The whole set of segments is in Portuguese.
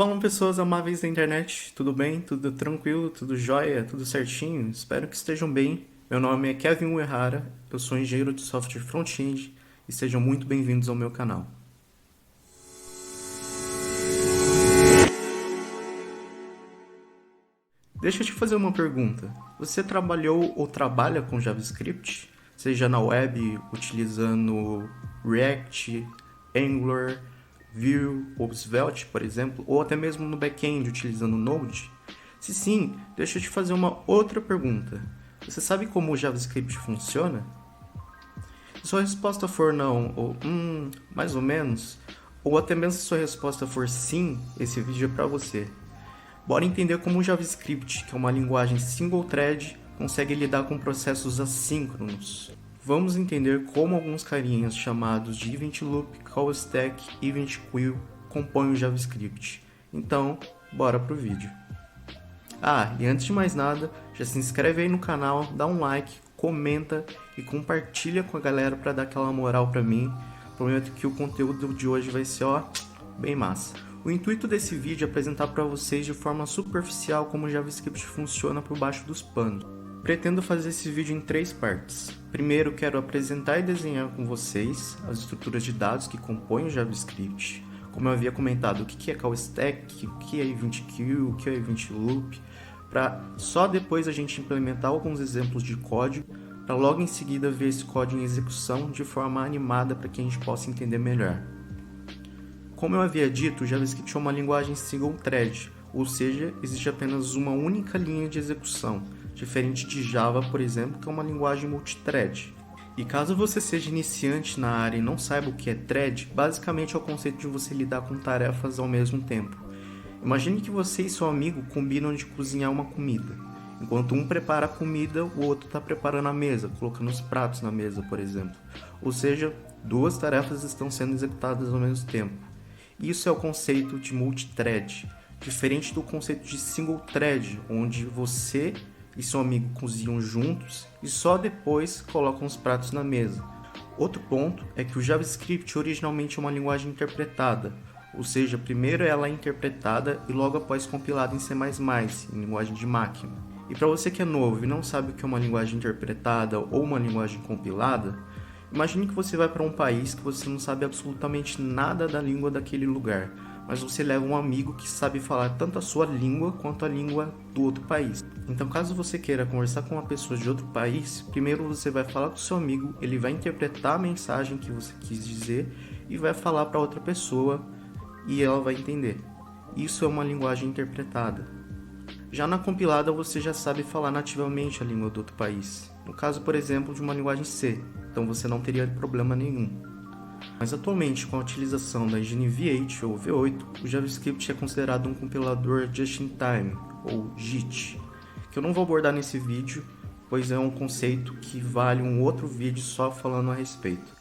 Falam pessoas amáveis da internet, tudo bem? Tudo tranquilo? Tudo jóia? Tudo certinho? Espero que estejam bem. Meu nome é Kevin Uehara, eu sou engenheiro de software front-end e sejam muito bem-vindos ao meu canal. Deixa eu te fazer uma pergunta. Você trabalhou ou trabalha com JavaScript? Seja na web utilizando React, Angular, Vue ou Svelte, por exemplo, ou até mesmo no back-end utilizando Node? Se sim, deixa eu te fazer uma outra pergunta. Você sabe como o JavaScript funciona? Se sua resposta for não, ou mais ou menos, ou até mesmo se sua resposta for sim, esse vídeo é para você. Bora entender como o JavaScript, que é uma linguagem single thread, consegue lidar com processos assíncronos. Vamos entender como alguns carinhas chamados de Event Loop, Call Stack e Event Queue compõem o JavaScript. Então, bora pro vídeo. E antes de mais nada, já se inscreve aí no canal, dá um like, comenta e compartilha com a galera para dar aquela moral para mim. Prometo que o conteúdo de hoje vai ser, bem massa. O intuito desse vídeo é apresentar para vocês de forma superficial como o JavaScript funciona por baixo dos panos. Pretendo fazer esse vídeo em 3 partes. Primeiro, quero apresentar e desenhar com vocês as estruturas de dados que compõem o JavaScript. Como eu havia comentado, o que é Call Stack, o que é Event Queue, o que é Event Loop, para só depois a gente implementar alguns exemplos de código, para logo em seguida ver esse código em execução de forma animada para que a gente possa entender melhor. Como eu havia dito, o JavaScript é uma linguagem single thread, ou seja, existe apenas uma única linha de execução, diferente de Java, por exemplo, que é uma linguagem multithread. E caso você seja iniciante na área e não saiba o que é thread, basicamente é o conceito de você lidar com tarefas ao mesmo tempo. Imagine que você e seu amigo combinam de cozinhar uma comida. Enquanto um prepara a comida, o outro está preparando a mesa, colocando os pratos na mesa, por exemplo. Ou seja, 2 tarefas estão sendo executadas ao mesmo tempo. Isso é o conceito de multithread, diferente do conceito de single thread, onde você e seu amigo cozinham juntos e só depois colocam os pratos na mesa. Outro ponto é que o JavaScript originalmente é uma linguagem interpretada, ou seja, primeiro ela é interpretada e logo após compilada em C++, em linguagem de máquina. E para você que é novo e não sabe o que é uma linguagem interpretada ou uma linguagem compilada, imagine que você vai para um país que você não sabe absolutamente nada da língua daquele lugar, mas você leva um amigo que sabe falar tanto a sua língua quanto a língua do outro país. Então, caso você queira conversar com uma pessoa de outro país, primeiro você vai falar com o seu amigo, ele vai interpretar a mensagem que você quis dizer e vai falar para outra pessoa e ela vai entender. Isso é uma linguagem interpretada. Já na compilada você já sabe falar nativamente a língua do outro país. No caso, por exemplo, de uma linguagem C, então você não teria problema nenhum. Mas atualmente, com a utilização da engine V8 ou V8, o JavaScript é considerado um compilador just-in-time, ou JIT, que eu não vou abordar nesse vídeo, pois é um conceito que vale um outro vídeo só falando a respeito.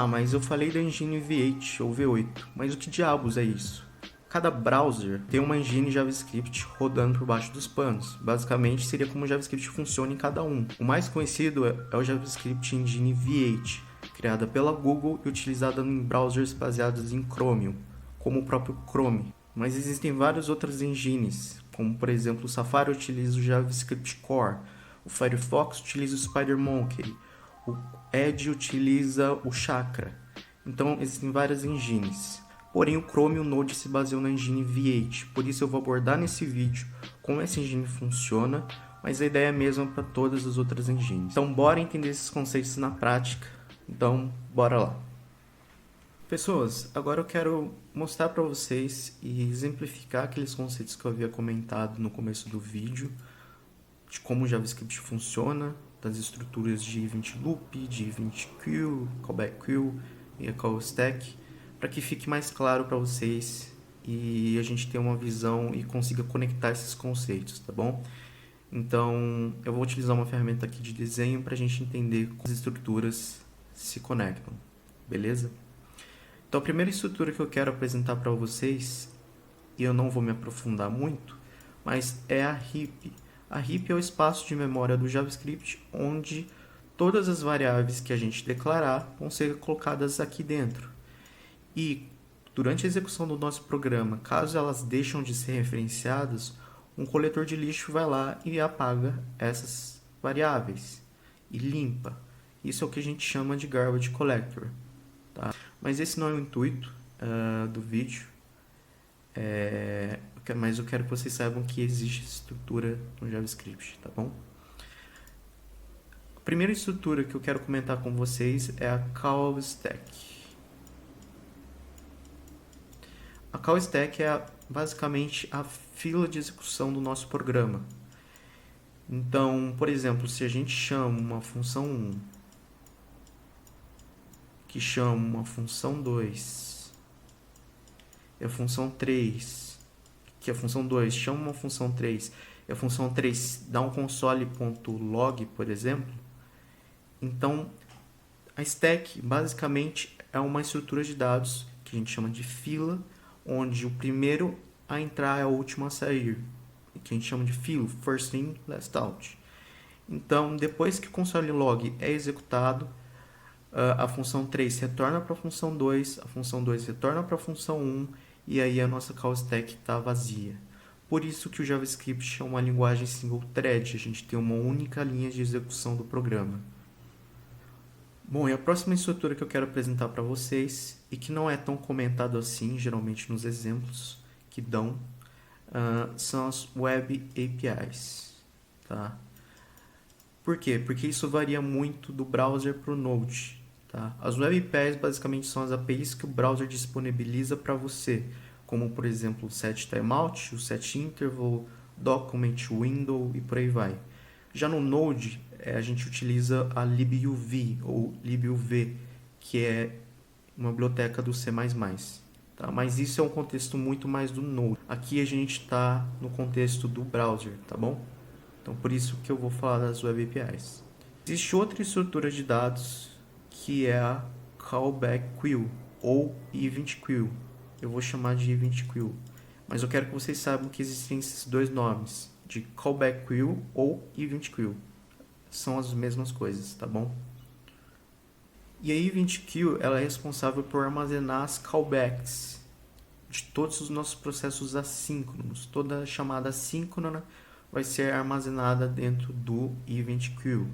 Mas eu falei da engine V8 ou V8, mas o que diabos é isso? Cada browser tem uma engine JavaScript rodando por baixo dos panos. Basicamente, seria como o JavaScript funciona em cada um. O mais conhecido é o JavaScript Engine V8, criada pela Google e utilizada em browsers baseados em Chromium, como o próprio Chrome. Mas existem várias outras engines, como por exemplo o Safari utiliza o JavaScript Core, o Firefox utiliza o SpiderMonkey, o Edge utiliza o Chakra. Então existem várias engines. Porém, o Chrome e o Node se baseiam na engine V8, por isso eu vou abordar nesse vídeo como essa engine funciona, mas a ideia é a mesma para todas as outras engines. Então, bora entender esses conceitos na prática. Então, bora lá. Pessoas, agora eu quero mostrar para vocês e exemplificar aqueles conceitos que eu havia comentado no começo do vídeo, de como o JavaScript funciona, das estruturas de Event Loop, de Event Queue, Callback Queue e a Call Stack, para que fique mais claro para vocês e a gente tenha uma visão e consiga conectar esses conceitos, tá bom? Então, eu vou utilizar uma ferramenta aqui de desenho para a gente entender como as estruturas se conectam, beleza? Então, a primeira estrutura que eu quero apresentar para vocês, e eu não vou me aprofundar muito, mas é a heap. A heap é o espaço de memória do JavaScript onde todas as variáveis que a gente declarar vão ser colocadas aqui dentro. E durante a execução do nosso programa, caso elas deixam de ser referenciadas, um coletor de lixo vai lá e apaga essas variáveis e limpa. Isso é o que a gente chama de garbage collector. Tá? Mas esse não é o intuito do vídeo. Mas eu quero que vocês saibam que existe essa estrutura no JavaScript, tá bom? A primeira estrutura que eu quero comentar com vocês é a call stack. A call stack é basicamente a fila de execução do nosso programa. Então, por exemplo, se a gente chama uma função 1, que chama uma função 2, e a função 3, que a função 2 chama uma função 3, e a função 3 dá um console.log, por exemplo, então a stack basicamente é uma estrutura de dados que a gente chama de fila, onde o primeiro a entrar é o último a sair, que a gente chama de filo, first in, last out. Então, depois que o console log é executado, a função 3 retorna para a função 2, a função 2 retorna para a função 1, e aí a nossa call stack está vazia. Por isso que o JavaScript é uma linguagem single thread, a gente tem uma única linha de execução do programa. Bom, e a próxima estrutura que eu quero apresentar para vocês, e que não é tão comentado assim, geralmente nos exemplos que dão, são as Web APIs. Tá? Por quê? Porque isso varia muito do browser para o Node. Tá? As Web APIs basicamente são as APIs que o browser disponibiliza para você, como por exemplo o setTimeout, o setInterval, document window e por aí vai. Já no Node, a gente utiliza a libuv ou libuv, que é uma biblioteca do C++. Tá? Mas isso é um contexto muito mais do Node. Aqui a gente está no contexto do browser, tá bom? Então por isso que eu vou falar das Web APIs. Existe outra estrutura de dados que é a Callback Queue ou Event Queue. Eu vou chamar de Event Queue. Mas eu quero que vocês saibam que existem esses dois nomes, de Callback Queue ou Event Queue. São as mesmas coisas, tá bom? E a Event Queue ela é responsável por armazenar as callbacks de todos os nossos processos assíncronos. Toda chamada assíncrona vai ser armazenada dentro do Event Queue.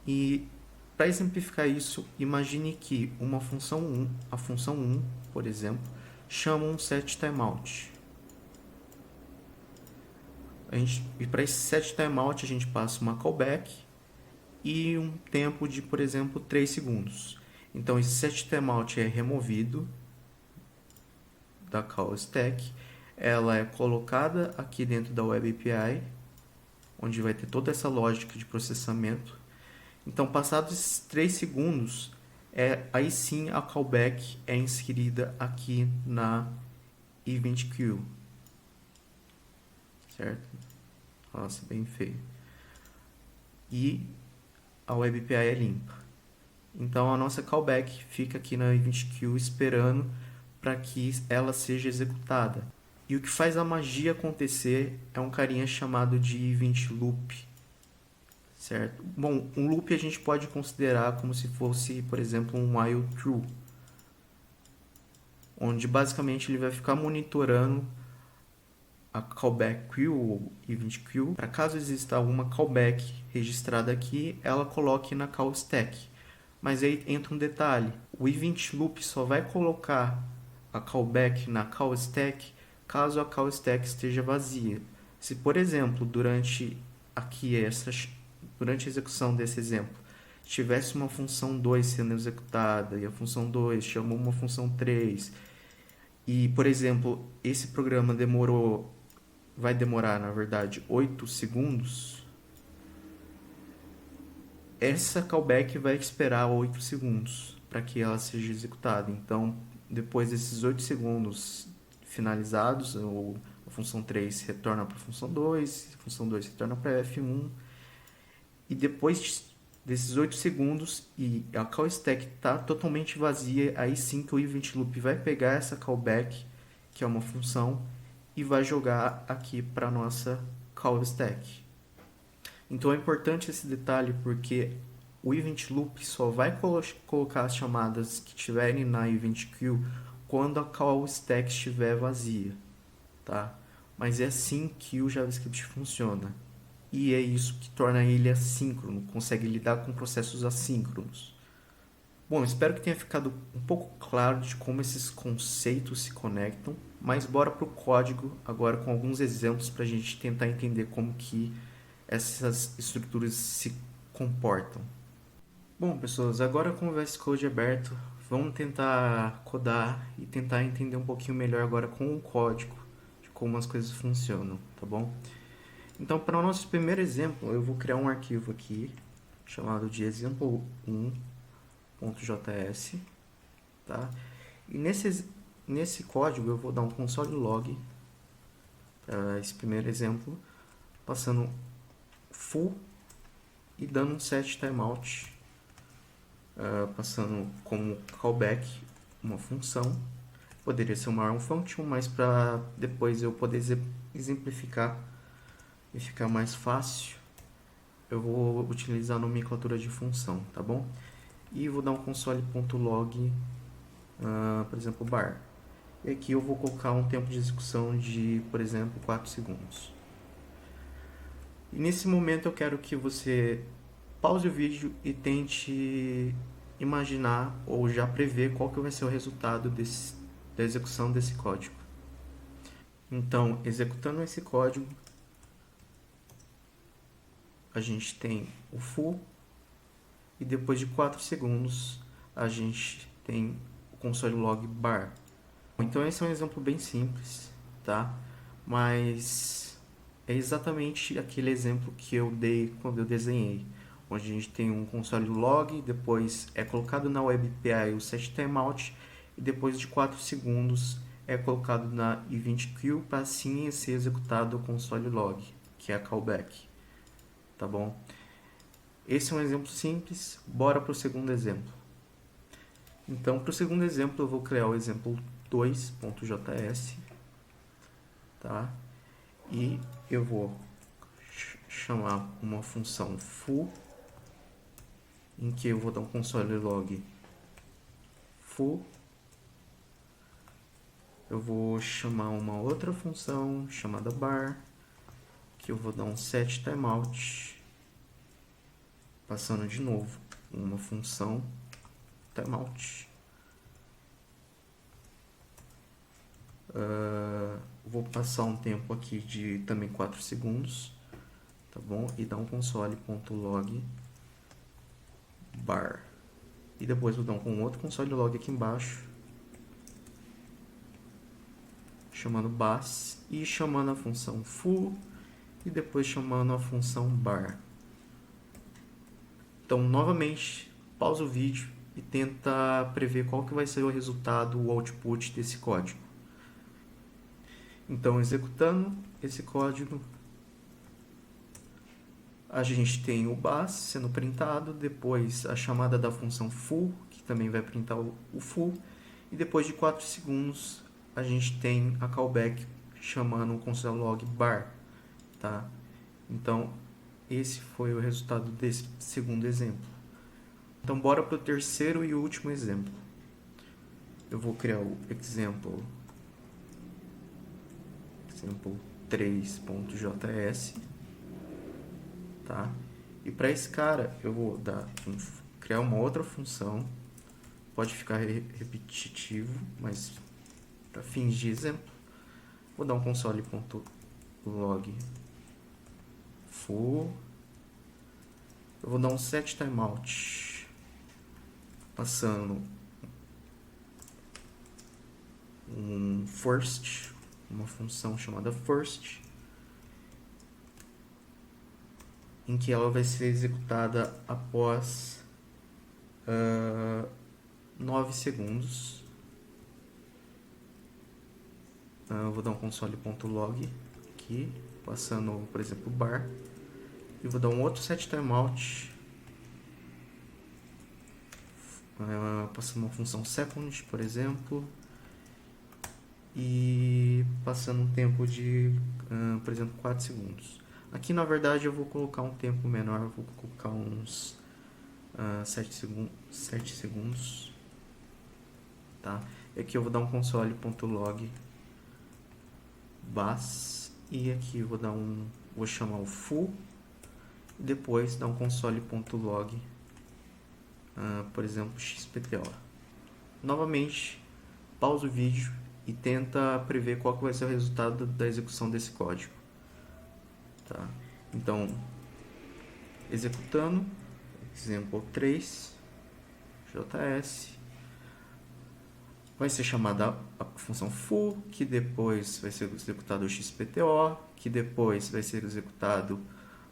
E para exemplificar isso, imagine que uma função 1, a função 1, por exemplo, chama um setTimeout. E para esse setTimeout a gente passa uma callback e um tempo de, por exemplo, 3 segundos. Então esse setTimeout é removido da call stack, ela é colocada aqui dentro da Web API, onde vai ter toda essa lógica de processamento. Então, passados esses 3 segundos, aí sim a callback é inserida aqui na Event Queue. Certo? Nossa, bem feio. E a Web API é limpa. Então, a nossa callback fica aqui na Event Queue esperando para que ela seja executada. E o que faz a magia acontecer é um carinha chamado de Event Loop. Certo? Bom, um loop a gente pode considerar como se fosse, por exemplo, um while true, onde basicamente ele vai ficar monitorando a callback queue ou event queue, para caso exista alguma callback registrada aqui, ela coloque na call stack. Mas aí entra um detalhe, o event loop só vai colocar a callback na call stack caso a call stack esteja vazia. Se, por exemplo, durante a execução desse exemplo, tivesse uma função 2 sendo executada e a função 2 chamou uma função 3 e, por exemplo, esse programa vai demorar, na verdade, 8 segundos, essa callback vai esperar 8 segundos para que ela seja executada. Então, depois desses 8 segundos finalizados, a função 3 retorna para a função 2, a função 2 retorna para F1, e depois desses 8 segundos e a call stack está totalmente vazia, aí sim que o event loop vai pegar essa callback, que é uma função, e vai jogar aqui para a nossa call stack. Então é importante esse detalhe porque o event loop só vai colocar as chamadas que tiverem na event queue quando a call stack estiver vazia, tá? Mas é assim que o JavaScript funciona. E é isso que torna ele assíncrono, consegue lidar com processos assíncronos. Bom, espero que tenha ficado um pouco claro de como esses conceitos se conectam, mas bora para o código agora com alguns exemplos para a gente tentar entender como que essas estruturas se comportam. Bom, pessoas, agora com o VS Code aberto, vamos tentar codar e tentar entender um pouquinho melhor agora com o código de como as coisas funcionam, tá bom? Então, para o nosso primeiro exemplo, eu vou criar um arquivo aqui chamado de example1.js, tá? E nesse código eu vou dar um console log para esse primeiro exemplo, passando full e dando um set timeout, passando como callback uma função. Poderia ser uma arm function, mas para depois eu poder exemplificar e ficar mais fácil, eu vou utilizar a nomenclatura de função, tá bom? E vou dar um console.log, por exemplo, bar. E aqui eu vou colocar um tempo de execução de, por exemplo, 4 segundos. E nesse momento eu quero que você pause o vídeo e tente imaginar ou já prever qual que vai ser o resultado da execução desse código. Então, executando esse código, a gente tem o full e depois de 4 segundos a gente tem o console log bar. Então esse é um exemplo bem simples, tá? Mas é exatamente aquele exemplo que eu dei quando eu desenhei, onde a gente tem um console log, depois é colocado na web API o set timeout e depois de 4 segundos é colocado na event queue para assim ser executado o console log, que é a callback, tá bom? Esse é um exemplo simples, bora para o segundo exemplo. Então, para o segundo exemplo, eu vou criar o exemplo 2.js, tá? E eu vou chamar uma função full, em que eu vou dar um console log full. Eu vou chamar uma outra função chamada bar, que eu vou dar um set timeout, passando de novo uma função timeout. Vou passar um tempo aqui de também 4 segundos, tá bom? E dar um console.log bar. E depois vou dar um outro console log aqui embaixo, chamando bas e chamando a função full e depois chamando a função bar. Então, novamente, pausa o vídeo e tenta prever qual que vai ser o resultado, o output desse código. Então, executando esse código, a gente tem o bas sendo printado, depois a chamada da função full, que também vai printar o full, e depois de 4 segundos a gente tem a callback chamando o console log bar, tá? Então, esse foi o resultado desse segundo exemplo. Então, bora para o terceiro e último exemplo. Eu vou criar o example 3.js, tá? E para esse cara eu vou criar uma outra função. Pode ficar repetitivo, mas para fins de exemplo, vou dar um console.log full. Eu vou dar um set timeout, passando um first, uma função chamada first, em que ela vai ser executada após 9 segundos. Eu vou dar um console.log aqui, passando, por exemplo, bar, e vou dar um outro set timeout, passando uma função second, por exemplo, e passando um tempo de, por exemplo, 4 segundos. Aqui, na verdade, eu vou colocar um tempo menor, vou colocar uns 7 segundos, tá? E aqui eu vou dar um console.log bas, e aqui eu vou chamar o foo, e depois dar um console.log, por exemplo, xpto. Novamente, pausa o vídeo e tenta prever qual que vai ser o resultado da execução desse código. Tá? Então, executando, exemplo 3, JS, vai ser chamada a função foo, que depois vai ser executado o xpto, que depois vai ser executado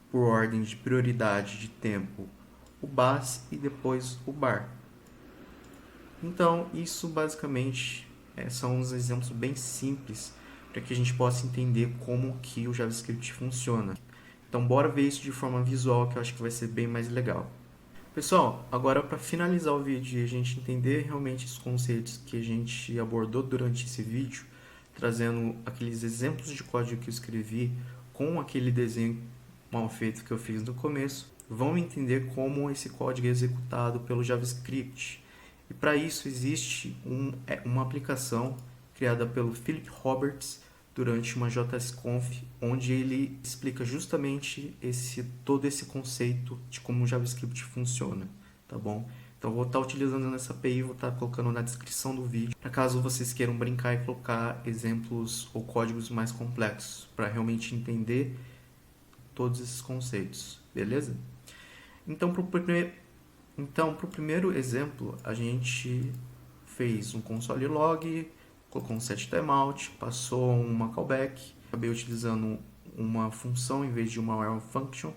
por ordem de prioridade de tempo o bas e depois o bar. Então, isso basicamente são uns exemplos bem simples para que a gente possa entender como que o JavaScript funciona. Então, bora ver isso de forma visual, que eu acho que vai ser bem mais legal. Pessoal, agora para finalizar o vídeo e a gente entender realmente os conceitos que a gente abordou durante esse vídeo, trazendo aqueles exemplos de código que eu escrevi com aquele desenho mal feito que eu fiz no começo, vamos entender como esse código é executado pelo JavaScript. E para isso existe uma aplicação criada pelo Philip Roberts durante uma JSConf, onde ele explica justamente todo esse conceito de como o JavaScript funciona, tá bom? Então eu vou estar utilizando essa API, vou estar colocando na descrição do vídeo, para caso vocês queiram brincar e colocar exemplos ou códigos mais complexos, para realmente entender todos esses conceitos, beleza? Então, para o primeiro exemplo, a gente fez um console log, colocou um set timeout, passou uma callback, acabei utilizando uma função em vez de uma while function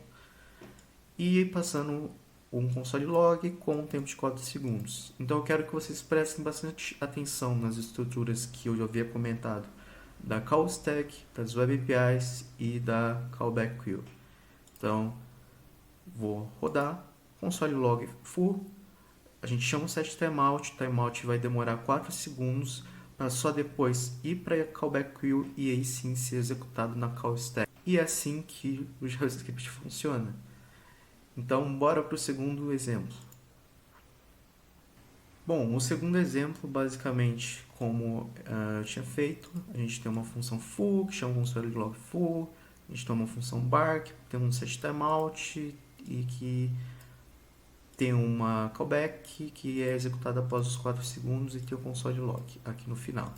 e passando um console log com um tempo de 4 segundos. Então eu quero que vocês prestem bastante atenção nas estruturas que eu já havia comentado, da call stack, das web APIs e da callback queue. Então vou rodar console log foo, a gente chama o set timeout, timeout vai demorar 4 segundos para só depois ir para a callback queue e aí sim ser executado na call stack. E é assim que o JavaScript funciona. Então, bora para o segundo exemplo. Bom, o segundo exemplo, basicamente, como eu tinha feito, a gente tem uma função foo, que chama console log foo, a gente tem uma função bar, que tem um set timeout e que tem uma callback que é executada após os 4 segundos e tem o console log aqui no final.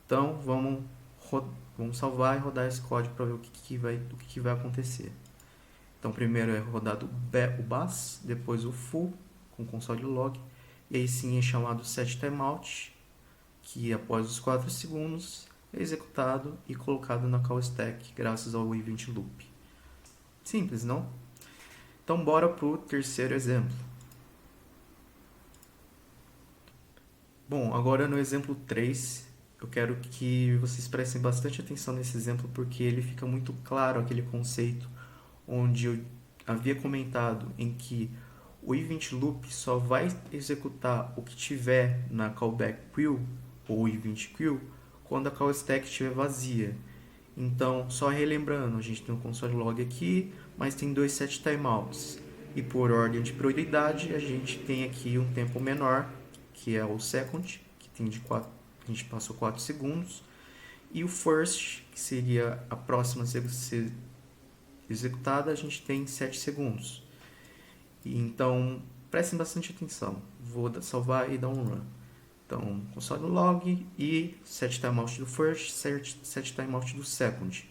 Então, vamos salvar e rodar esse código para ver o que vai acontecer. Então, primeiro é rodado o bas, depois o foo com console log, e aí sim é chamado set timeout, que após os 4 segundos é executado e colocado na call stack graças ao event loop. Simples, não? Então, bora para o terceiro exemplo. Bom, agora no exemplo 3, eu quero que vocês prestem bastante atenção nesse exemplo, porque ele fica muito claro aquele conceito onde eu havia comentado em que o event loop só vai executar o que tiver na callback queue ou event queue quando a call stack estiver vazia. Então, só relembrando, a gente tem um console log aqui, mas tem 2 set timeouts. E por ordem de prioridade, a gente tem aqui um tempo menor, que é o second, que tem a gente passou 4 segundos. E o first, que seria a próxima a ser executada, a gente tem 7 segundos. Então, prestem bastante atenção. Vou salvar e dar um run. Então, console log e set timeout do first, set timeout do second.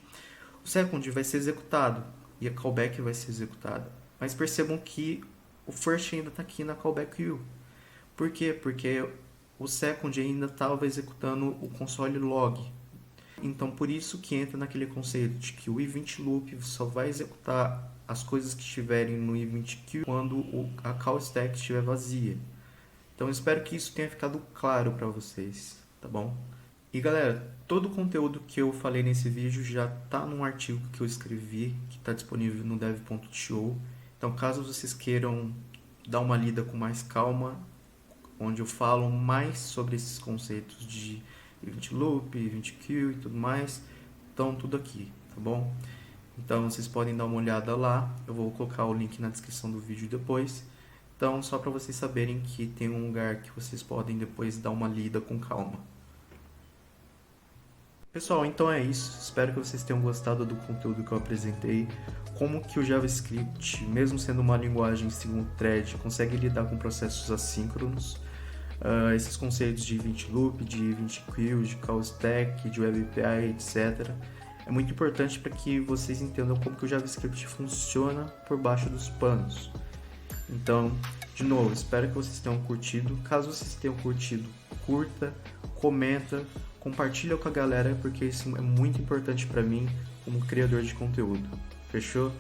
O second vai ser executado e a callback vai ser executada. Mas percebam que o first ainda está aqui na callback queue. Por quê? Porque o second ainda estava executando o console log. Então, por isso que entra naquele conceito de que o event loop só vai executar as coisas que estiverem no event queue quando a call stack estiver vazia. Então, eu espero que isso tenha ficado claro para vocês, tá bom? E galera, todo o conteúdo que eu falei nesse vídeo já está num artigo que eu escrevi, que está disponível no dev.to. Então, caso vocês queiram dar uma lida com mais calma, onde eu falo mais sobre esses conceitos de event loop, event queue e tudo mais, estão tudo aqui, tá bom? Então vocês podem dar uma olhada lá, eu vou colocar o link na descrição do vídeo depois. Então, só para vocês saberem que tem um lugar que vocês podem depois dar uma lida com calma. Pessoal, então é isso. Espero que vocês tenham gostado do conteúdo que eu apresentei. Como que o JavaScript, mesmo sendo uma linguagem single thread, consegue lidar com processos assíncronos. Esses conceitos de event loop, de event queue, de call stack, de web API, etc. É muito importante para que vocês entendam como que o JavaScript funciona por baixo dos panos. Então, de novo, espero que vocês tenham curtido. Caso vocês tenham curtido, curta, comenta, compartilha com a galera, porque isso é muito importante para mim como criador de conteúdo. Fechou?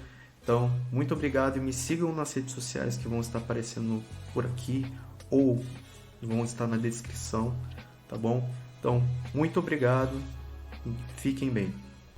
Então, muito obrigado e me sigam nas redes sociais que vão estar aparecendo por aqui ou vão estar na descrição, tá bom? Então, muito obrigado e fiquem bem.